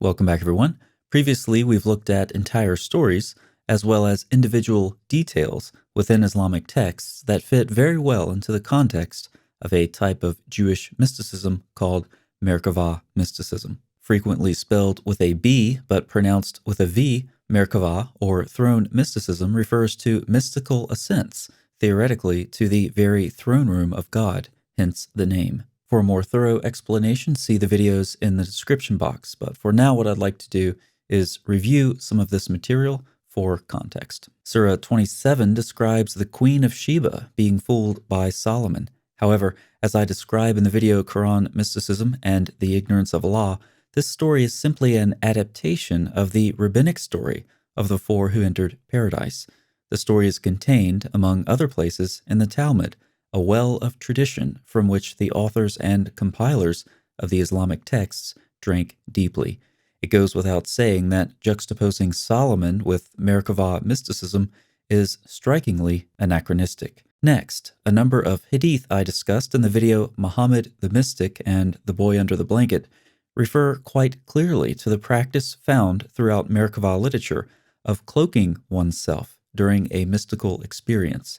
Welcome back, everyone. Previously, we've looked at entire stories as well as individual details within Islamic texts that fit very well into the context of a type of Jewish mysticism called Merkavah mysticism. Frequently spelled with a B but pronounced with a V, Merkavah, or throne mysticism, refers to mystical ascents, theoretically to the very throne room of God, hence the name. For a more thorough explanation, see the videos in the description box. But for now, what I'd like to do is review some of this material for context. Surah 27 describes the Queen of Sheba being fooled by Solomon. However, as I describe in the video Quran Mysticism and the Ignorance of Allah, this story is simply an adaptation of the Rabbinic story of the four who entered paradise. The story is contained, among other places, in the Talmud, a well of tradition from which the authors and compilers of the Islamic texts drank deeply. It goes without saying that juxtaposing Solomon with Merkavah mysticism is strikingly anachronistic. Next, a number of hadith I discussed in the video Muhammad the Mystic and the Boy Under the Blanket refer quite clearly to the practice found throughout Merkavah literature of cloaking oneself during a mystical experience.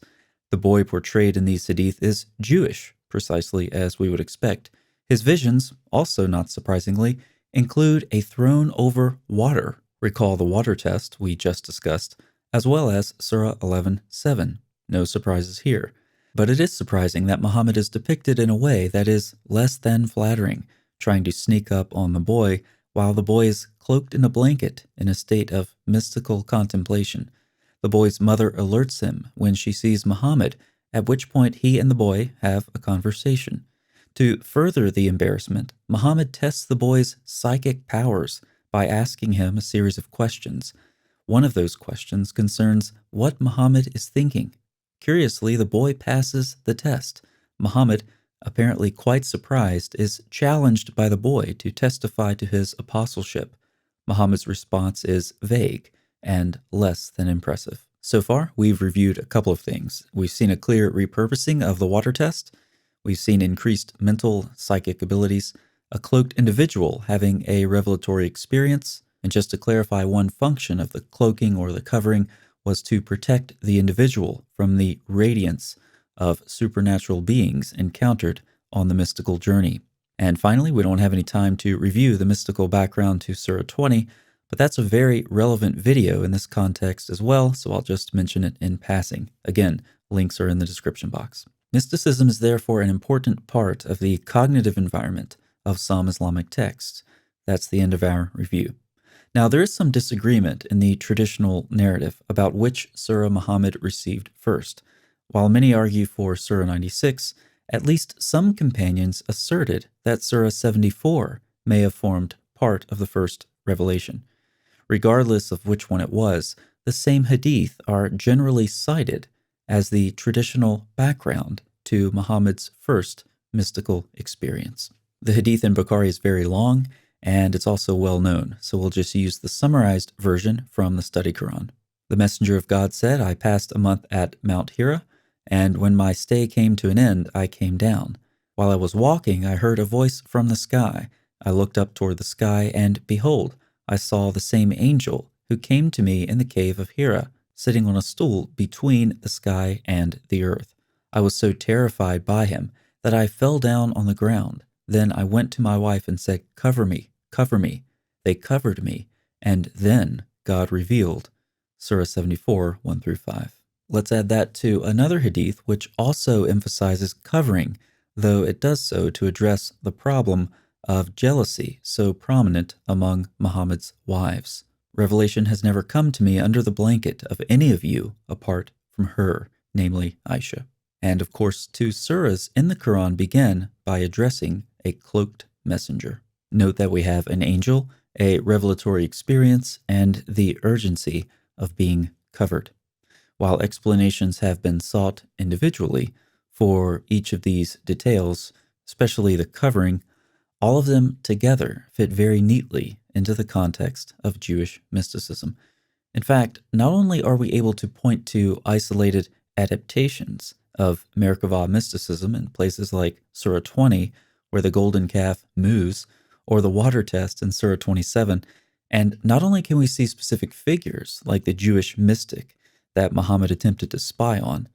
The boy portrayed in these hadith is Jewish, precisely as we would expect. His visions, also not surprisingly, include a throne over water, recall the water test we just discussed, as well as Surah 11:7. No surprises here. But it is surprising that Muhammad is depicted in a way that is less than flattering, trying to sneak up on the boy while the boy is cloaked in a blanket in a state of mystical contemplation. The boy's mother alerts him when she sees Muhammad, at which point he and the boy have a conversation. To further the embarrassment, Muhammad tests the boy's psychic powers by asking him a series of questions. One of those questions concerns what Muhammad is thinking. Curiously, the boy passes the test. Muhammad, apparently quite surprised, is challenged by the boy to testify to his apostleship. Muhammad's response is vague and less than impressive. So far, we've reviewed a couple of things. We've seen a clear repurposing of the water test. We've seen increased mental, psychic abilities, a cloaked individual having a revelatory experience. And just to clarify, one function of the cloaking or the covering was to protect the individual from the radiance of supernatural beings encountered on the mystical journey. And finally, we don't have any time to review the mystical background to Surah 20, but that's a very relevant video in this context as well, so I'll just mention it in passing. Again, links are in the description box. Mysticism is therefore an important part of the cognitive environment of some Islamic texts. That's the end of our review. Now, there is some disagreement in the traditional narrative about which surah Muhammad received first. While many argue for Surah 96, at least some companions asserted that Surah 74 may have formed part of the first revelation. Regardless of which one it was, the same hadith are generally cited as the traditional background to Muhammad's first mystical experience. The hadith in Bukhari is very long, and it's also well known, so we'll just use the summarized version from the Study Quran. The Messenger of God said, "I passed a month at Mount Hira, and when my stay came to an end, I came down. While I was walking, I heard a voice from the sky. I looked up toward the sky, and behold, I saw the same angel who came to me in the cave of Hira, sitting on a stool between the sky and the earth. I was so terrified by him that I fell down on the ground. Then I went to my wife and said, 'Cover me, cover me.' They covered me, and then God revealed." Surah 74, 1-5. Let's add that to another hadith which also emphasizes covering, though it does so to address the problem of jealousy so prominent among Muhammad's wives. "Revelation has never come to me under the blanket of any of you apart from her," namely Aisha. And of course, 2 surahs in the Quran begin by addressing a cloaked messenger. Note that we have an angel, a revelatory experience, and the urgency of being covered. While explanations have been sought individually for each of these details, especially the covering, all of them together fit very neatly into the context of Jewish mysticism. In fact, not only are we able to point to isolated adaptations of Merkavah mysticism in places like Surah 20, where the golden calf moves, or the water test in Surah 27. And not only can we see specific figures like the Jewish mystic that Muhammad attempted to spy on,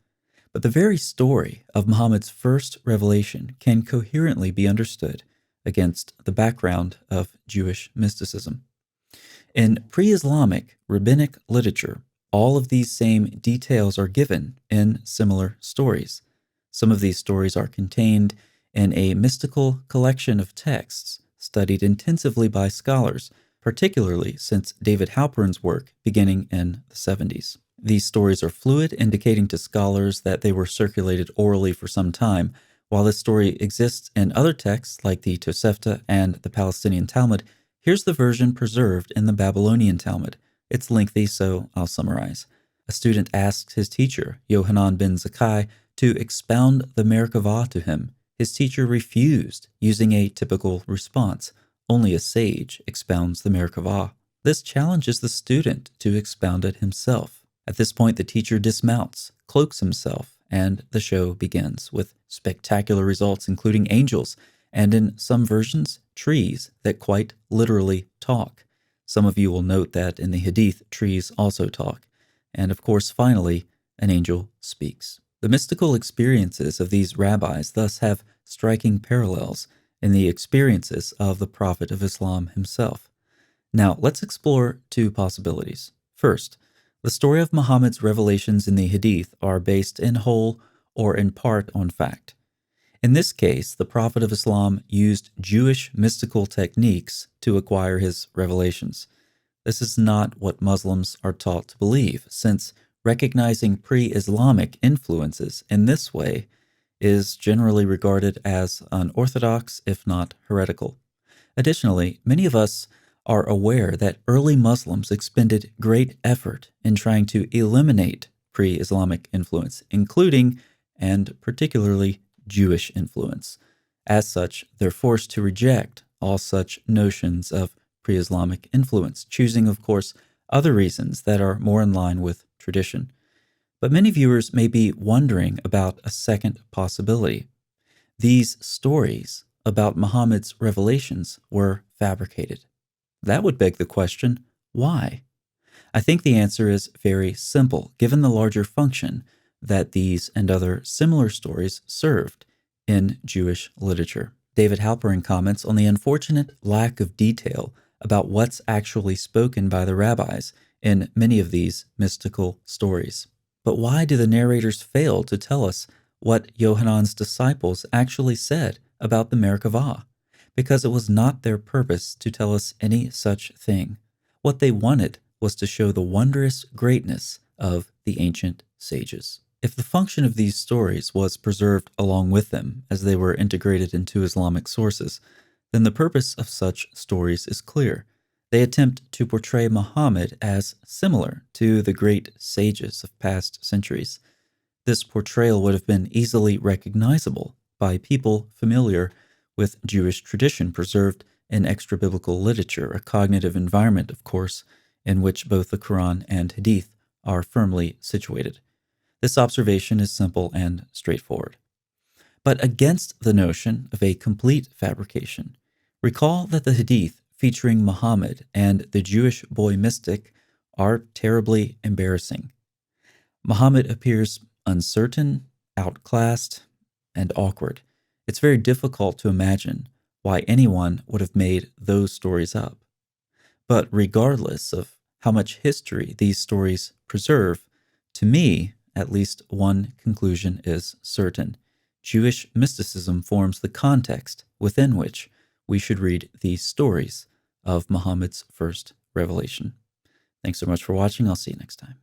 but the very story of Muhammad's first revelation can coherently be understood against the background of Jewish mysticism. In pre-Islamic rabbinic literature, all of these same details are given in similar stories. Some of these stories are contained in a mystical collection of texts studied intensively by scholars, particularly since David Halperin's work beginning in the 70s. These stories are fluid, indicating to scholars that they were circulated orally for some time. While this story exists in other texts like the Tosefta and the Palestinian Talmud, here's the version preserved in the Babylonian Talmud. It's lengthy, so I'll summarize. A student asks his teacher, Yohanan ben Zakkai, to expound the Merkavah to him. His teacher refused, using a typical response. Only a sage expounds the Merkavah. This challenges the student to expound it himself. At this point, the teacher dismounts, cloaks himself, and the show begins with spectacular results, including angels, and in some versions, trees that quite literally talk. Some of you will note that in the Hadith, trees also talk. And of course, finally, an angel speaks. The mystical experiences of these rabbis thus have striking parallels in the experiences of the Prophet of Islam himself. Now, let's explore two possibilities. First, the story of Muhammad's revelations in the Hadith are based in whole or in part on fact. In this case, the Prophet of Islam used Jewish mystical techniques to acquire his revelations. This is not what Muslims are taught to believe, since recognizing pre-Islamic influences in this way is generally regarded as unorthodox, if not heretical. Additionally, many of us are aware that early Muslims expended great effort in trying to eliminate pre-Islamic influence, including and particularly Jewish influence. As such, they're forced to reject all such notions of pre-Islamic influence, choosing, of course, other reasons that are more in line with tradition. But many viewers may be wondering about a second possibility. These stories about Muhammad's revelations were fabricated. That would beg the question, why? I think the answer is very simple, given the larger function that these and other similar stories served in Jewish literature. David Halperin comments on the unfortunate lack of detail about what's actually spoken by the rabbis in many of these mystical stories. But why do the narrators fail to tell us what Yohanan's disciples actually said about the Merkavah? Because it was not their purpose to tell us any such thing. What they wanted was to show the wondrous greatness of the ancient sages. If the function of these stories was preserved along with them as they were integrated into Islamic sources, then the purpose of such stories is clear. They attempt to portray Muhammad as similar to the great sages of past centuries. This portrayal would have been easily recognizable by people familiar with Jewish tradition preserved in extra-biblical literature, a cognitive environment, of course, in which both the Quran and Hadith are firmly situated. This observation is simple and straightforward. But against the notion of a complete fabrication, recall that the Hadith featuring Muhammad and the Jewish boy mystic are terribly embarrassing. Muhammad appears uncertain, outclassed, and awkward. It's very difficult to imagine why anyone would have made those stories up. But regardless of how much history these stories preserve, to me, at least one conclusion is certain. Jewish mysticism forms the context within which we should read these stories of Muhammad's first revelation. Thanks so much for watching. I'll see you next time.